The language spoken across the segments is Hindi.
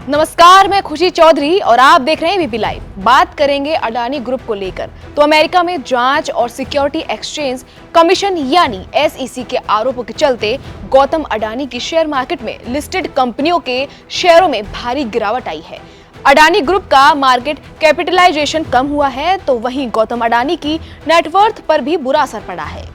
नमस्कार, मैं खुशी चौधरी और आप देख रहे हैं एबीपी लाइव। बात करेंगे अडानी ग्रुप को लेकर। तो अमेरिका में जांच और सिक्योरिटी एक्सचेंज कमीशन यानी एसईसी के आरोपों के चलते गौतम अडानी की शेयर मार्केट में लिस्टेड कंपनियों के शेयरों में भारी गिरावट आई है। अडानी ग्रुप का मार्केट कैपिटलाइजेशन कम हुआ है, तो वहीं गौतम अडानी की नेटवर्थ पर भी बुरा असर पड़ा है।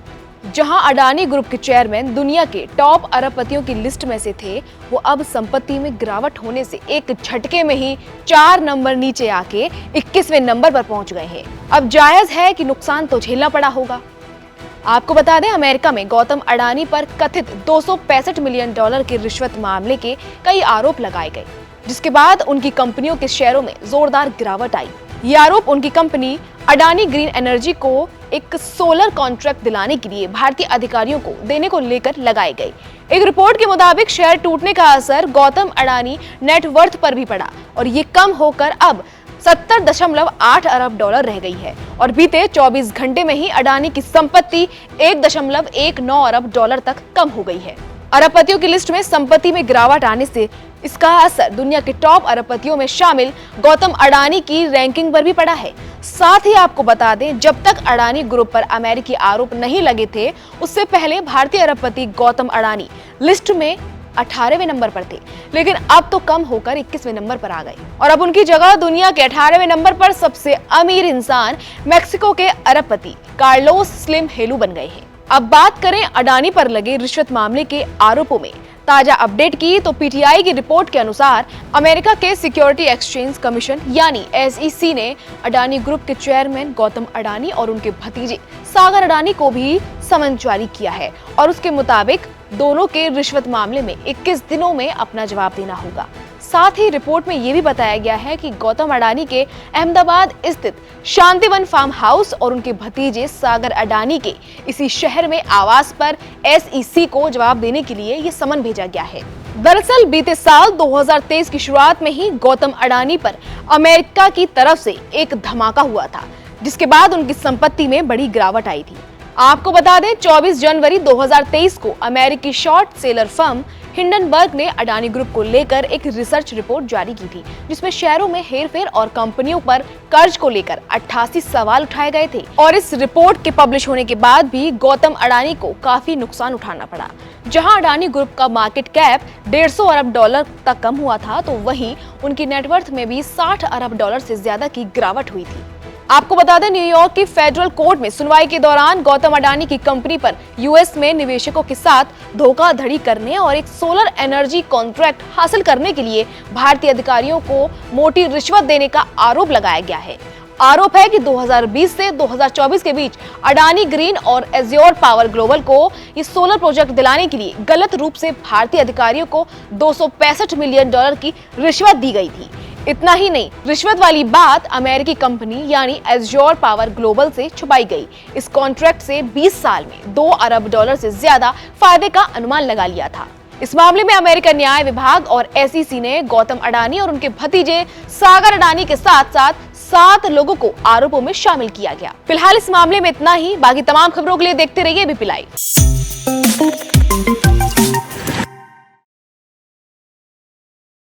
जहां अडानी ग्रुप के चेयरमैन दुनिया के टॉप अरबपतियों की लिस्ट में से थे, वो अब संपत्ति में गिरावट होने से एक झटके में ही 4 नंबर नीचे आके 21वें नंबर पर पहुंच गए हैं। अब जायज है कि नुकसान तो झेलना पड़ा होगा। आपको बता दें, अमेरिका में गौतम अडानी पर कथित $265 मिलियन की रिश्वत मामले के कई आरोप लगाए गए, जिसके बाद उनकी कंपनियों के शेयरों में जोरदार गिरावट आई। ये आरोप उनकी कंपनी अडानी ग्रीन एनर्जी को एक सोलर कॉन्ट्रैक्ट दिलाने के लिए भारतीय अधिकारियों को देने को लेकर लगाए गए। एक रिपोर्ट के मुताबिक शेयर टूटने का असर गौतम अडानी नेटवर्थ पर भी पड़ा और ये कम होकर अब $70.8 अरब रह गई है और बीते 24 घंटे में ही अडानी की संपत्ति $1.19 अरब तक कम हो गई है। अरबपतियों की लिस्ट में संपत्ति में गिरावट आने से इसका असर दुनिया के टॉप अरबपतियों में शामिल गौतम अडानी की रैंकिंग पर भी पड़ा है। साथ ही आपको बता दें, जब तक अडानी ग्रुप पर अमेरिकी आरोप नहीं लगे थे, उससे पहले भारतीय अरबपति गौतम अडानी लिस्ट में 18वें नंबर पर थे, लेकिन अब तो कम होकर 21वें नंबर पर आ गए और अब उनकी जगह दुनिया के 18वें नंबर पर सबसे अमीर इंसान मेक्सिको के अरबपति कार्लोस स्लिम हेलू बन गए हैं। अब बात करें अडानी पर लगे रिश्वत मामले के आरोपों में ताजा अपडेट की, तो पीटीआई की रिपोर्ट के अनुसार अमेरिका के सिक्योरिटी एक्सचेंज कमीशन यानी एसईसी ने अडानी ग्रुप के चेयरमैन गौतम अडानी और उनके भतीजे सागर अडानी को भी समन जारी किया है और उसके मुताबिक दोनों के रिश्वत मामले में 21 दिनों में अपना जवाब देना होगा। साथ ही रिपोर्ट में यह भी बताया गया है कि गौतम अडानी के अहमदाबाद स्थित शांतिवन फार्म हाउस और उनके भतीजे सागर अडानी के इसी शहर में आवास पर एसईसी को जवाब देने के लिए ये समन भेजा गया है। दरअसल बीते साल 2023 की शुरुआत में ही गौतम अडानी पर अमेरिका की तरफ से एक धमाका हुआ था, जिसके बाद उनकी संपत्ति में बड़ी गिरावट आई थी। आपको बता दें, 24 जनवरी 2023 को अमेरिकी शॉर्ट सेलर फर्म हिंडनबर्ग ने अडानी ग्रुप को लेकर एक रिसर्च रिपोर्ट जारी की थी, जिसमें शेयरों में हेरफेर और कंपनियों पर कर्ज को लेकर 88 सवाल उठाए गए थे और इस रिपोर्ट के पब्लिश होने के बाद भी गौतम अडानी को काफी नुकसान उठाना पड़ा। जहां अडानी ग्रुप का मार्केट कैप $150 अरब तक कम हुआ था, तो वहीं उनकी नेटवर्थ में भी $60 अरब से ज्यादा की गिरावट हुई थी। आपको बता दें, न्यूयॉर्क की फेडरल कोर्ट में सुनवाई के दौरान गौतम अडानी की कंपनी पर यूएस में निवेशकों के साथ धोखाधड़ी करने और एक सोलर एनर्जी कॉन्ट्रैक्ट हासिल करने के लिए भारतीय अधिकारियों को मोटी रिश्वत देने का आरोप लगाया गया है। आरोप है कि 2020 से 2024 के बीच अडानी ग्रीन और एज्योर पावर ग्लोबल को ये सोलर प्रोजेक्ट दिलाने के लिए गलत रूप से भारतीय अधिकारियों को $265 मिलियन की रिश्वत दी गई थी। इतना ही नहीं, रिश्वत वाली बात अमेरिकी कंपनी यानी एज्योर पावर ग्लोबल से छुपाई गई। इस कॉन्ट्रैक्ट से 20 साल में $2 अरब से ज्यादा फायदे का अनुमान लगा लिया था। इस मामले में अमेरिकन न्याय विभाग और एसईसी ने गौतम अडानी और उनके भतीजे सागर अडानी के साथ साथ 7 लोगों को आरोपों में शामिल किया गया। फिलहाल इस मामले में इतना ही। बाकी तमाम खबरों के लिए देखते रहिए एबीपी लाइव।